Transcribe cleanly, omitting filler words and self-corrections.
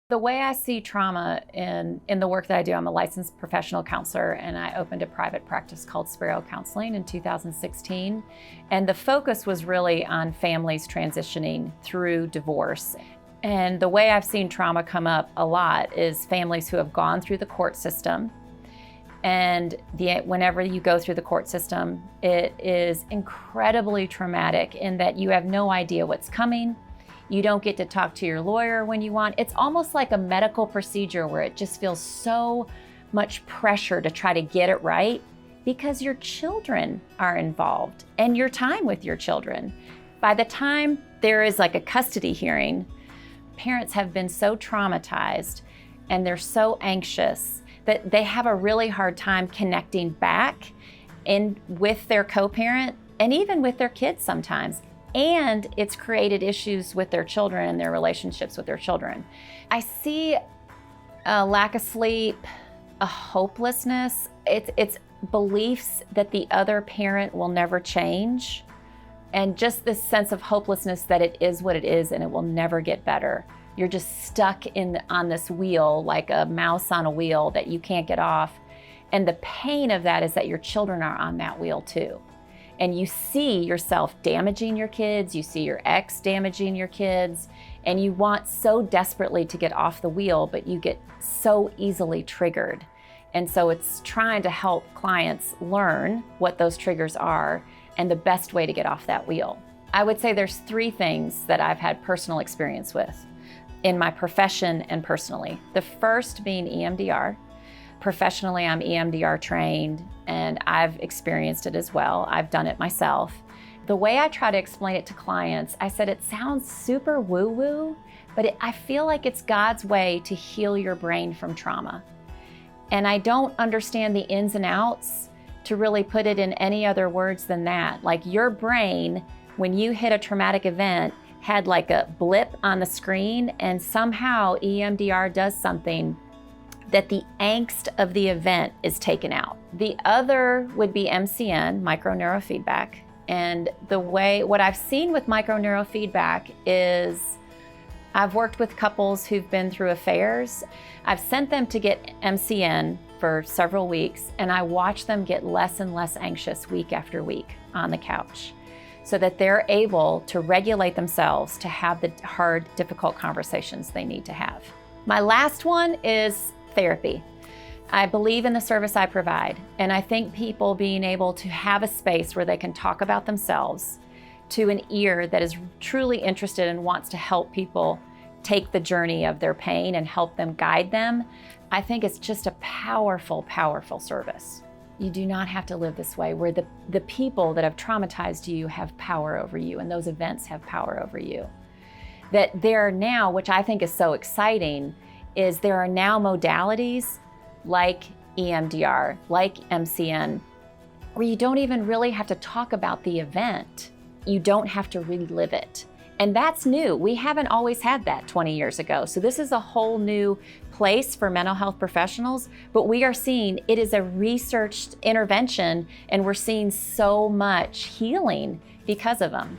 The way I see trauma in the work that I do, I'm a licensed professional counselor, and I opened a private practice called Sparrow Counseling in 2016. And the focus was really on families transitioning through divorce. And the way I've seen trauma come up a lot is families who have gone through the court system. And whenever you go through the court system, it is incredibly traumatic in that you have no idea what's coming. You don't get to talk to your lawyer when you want. It's almost like a medical procedure where it just feels so much pressure to try to get it right because your children are involved and your time with your children. By the time there is like a custody hearing, parents have been so traumatized and they're so anxious that they have a really hard time connecting back with their co-parent and even with their kids sometimes. And it's created issues with their children and their relationships with their children. I see a lack of sleep, a hopelessness. It's beliefs that the other parent will never change. And just this sense of hopelessness that it is what it is and it will never get better. You're just stuck on this wheel like a mouse on a wheel that you can't get off. And the pain of that is that your children are on that wheel too. And you see yourself damaging your kids, you see your ex damaging your kids, and you want so desperately to get off the wheel, but you get so easily triggered. And so it's trying to help clients learn what those triggers are and the best way to get off that wheel. I would say there's 3 things that I've had personal experience with in my profession and personally. The first being EMDR. Professionally, I'm EMDR trained and I've experienced it as well. I've done it myself. The way I try to explain it to clients, I said it sounds super woo-woo, but I feel like it's God's way to heal your brain from trauma. And I don't understand the ins and outs to really put it in any other words than that. Like your brain, when you hit a traumatic event, had like a blip on the screen, and somehow EMDR does something that the angst of the event is taken out. The other would be MCN, microneurofeedback. And what I've seen with microneurofeedback is I've worked with couples who've been through affairs. I've sent them to get MCN for several weeks, and I watch them get less and less anxious week after week on the couch so that they're able to regulate themselves to have the hard, difficult conversations they need to have. My last one is therapy. I believe in the service I provide, and I think people being able to have a space where they can talk about themselves to an ear that is truly interested and wants to help people take the journey of their pain and help them guide them, I think it's just a powerful, powerful service. You do not have to live this way where the people that have traumatized you have power over you and those events have power over you. That there are now, which I think is so exciting, is there are now modalities like EMDR, like MCN, where you don't even really have to talk about the event. You don't have to relive it. And that's new. We haven't always had that 20 years ago. So this is a whole new place for mental health professionals, but we are seeing it is a researched intervention and we're seeing so much healing because of them.